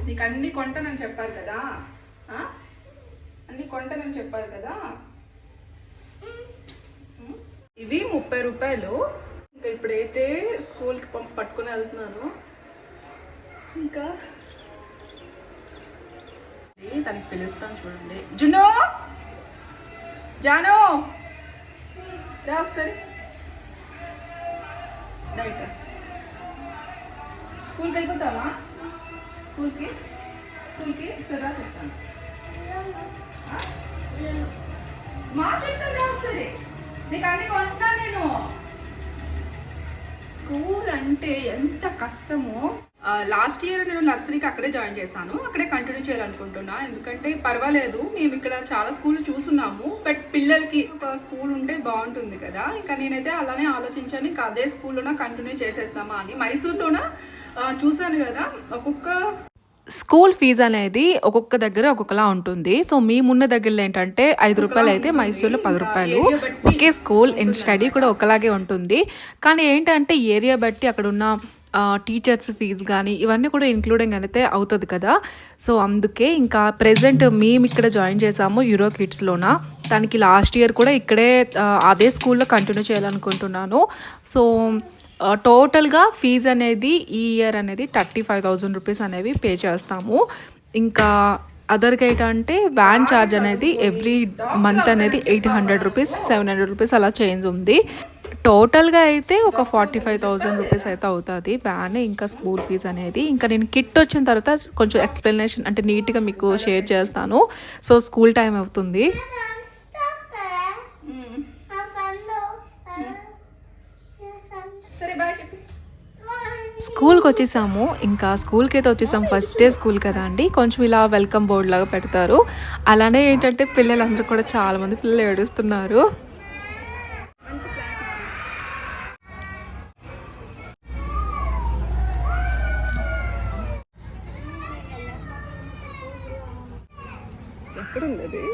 నీకు అన్ని కొంటానని చెప్పారు కదా, అన్ని కొంటానని చెప్పారు కదా. ఇవి 30 రూపాయలు. ఇంకా ఇప్పుడైతే స్కూల్కి పట్టుకుని వెళ్తున్నాను. ఇంకా తనకి పిలుస్తాను చూడండి. జున్ను, జాను రా ఒకసారి. రైట్, స్కూల్కి వెళ్ళిపోతావా? స్కూల్కి ఒకసారి రా చెప్తాను. మా చెప్తాను రా ఒకసారి. నీకు అన్ని కొంటా నేను. స్కూల్ అంటే ఎంత కష్టమో. లాస్ట్ ఇయర్ నేను నర్సరీకి అక్కడే జాయిన్ చేశాను, అక్కడే కంటిన్యూ చేయాలనుకుంటున్నా. ఎందుకంటే పర్వాలేదు, మేము ఇక్కడ చాలా స్కూల్ చూస్తున్నాము, బట్ పిల్లలకి ఒక స్కూల్ ఉంటే బాగుంటుంది కదా. ఇంకా నేనైతే అలానే ఆలోచించాను, ఇంకా అదే స్కూల్లోనే కంటిన్యూ చేసేస్తామా అని. మైసూర్లోన చూశాను కదా, ఒక్కొక్క స్కూల్ ఫీజు అనేది ఒక్కొక్క దగ్గర ఒక్కొక్కలా ఉంటుంది. సో మేమున్న దగ్గరలో ఏంటంటే 5 రూపాయలు అయితే, మైసూర్లో 10 రూపాయలు. ఒకే స్కూల్ అండ్ స్టడీ కూడా ఒకలాగే ఉంటుంది. కానీ ఏంటంటే ఏరియా బట్టి అక్కడ ఉన్న టీచర్స్ ఫీజు కానీ ఇవన్నీ కూడా ఇంక్లూడింగ్ అయితే అవుతుంది కదా. సో అందుకే ఇంకా ప్రెజెంట్ మేము ఇక్కడ జాయిన్ చేసాము యూరో కిడ్స్లోన. దానికి లాస్ట్ ఇయర్ కూడా ఇక్కడే అదే స్కూల్లో కంటిన్యూ చేయాలనుకుంటున్నాను. సో టోటల్గా ఫీజు అనేది ఈ ఇయర్ అనేది 35,000 రూపీస్ అనేవి పే చేస్తాము. ఇంకా అదర్గా ఏంటంటే వ్యాన్ ఛార్జ్ అనేది ఎవ్రీ మంత్ అనేది 800 రూపీస్ 700 రూపీస్ అలా చేంజ్ ఉంది. టోటల్గా అయితే ఒక 45,000 రూపీస్ అయితే అవుతుంది వ్యాన్ ఇంకా స్కూల్ ఫీజు అనేది. ఇంకా నేను కిట్ వచ్చిన తర్వాత కొంచెం ఎక్స్ప్లెనేషన్ అంటే నీట్గా మీకు షేర్ చేస్తాను. సో స్కూల్ టైం అవుతుంది. స్కూల్కి వచ్చేసాము. ఇంకా స్కూల్కి అయితే వచ్చేసాము, ఫస్ట్ డే స్కూల్ కదా అండి. కొంచెం ఇలా వెల్కమ్ బోర్డ్ లాగా పెడతారు. అలానే ఏంటంటే పిల్లలందరూ కూడా చాలామంది పిల్లలు ఏడుస్తున్నారు. ఎక్కడుంది అది?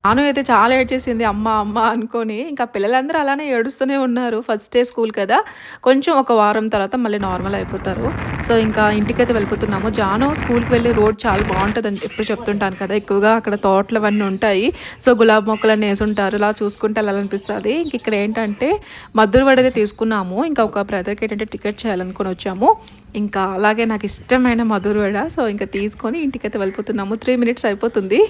నాను అయితే చాలా ఏడ్చేసింది అమ్మ అమ్మ అనుకొని. ఇంకా పిల్లలందరూ అలానే ఏడుస్తూనే ఉన్నారు. ఫస్ట్ డే స్కూల్ కదా, కొంచెం ఒక వారం తర్వాత మళ్ళీ నార్మల్ అయిపోతారు. సో ఇంకా ఇంటికైతే వెళ్ళిపోతున్నాము. జాను స్కూల్కి వెళ్ళి రోడ్ చాలా బాగుంటుంది అని ఎప్పుడు చెప్తుంటాను కదా, ఎక్కువగా అక్కడ తోటలు అవన్నీ ఉంటాయి. సో గులాబీ మొక్కలన్నీ వేసుంటారు, ఇలా చూసుకుంటే వెళ్ళాలనిపిస్తుంది. ఇంక ఇక్కడ ఏంటంటే మధురవడ అయితే తీసుకున్నాము. ఇంకా ఒక బ్రదర్కి ఏంటంటే టికెట్ చేయాలనుకుని వచ్చాము. ఇంకా అలాగే నాకు ఇష్టమైన మధురవడ. సో ఇంకా తీసుకొని ఇంటికైతే వెళ్ళిపోతున్నాము. 3 minutes అయిపోతుంది.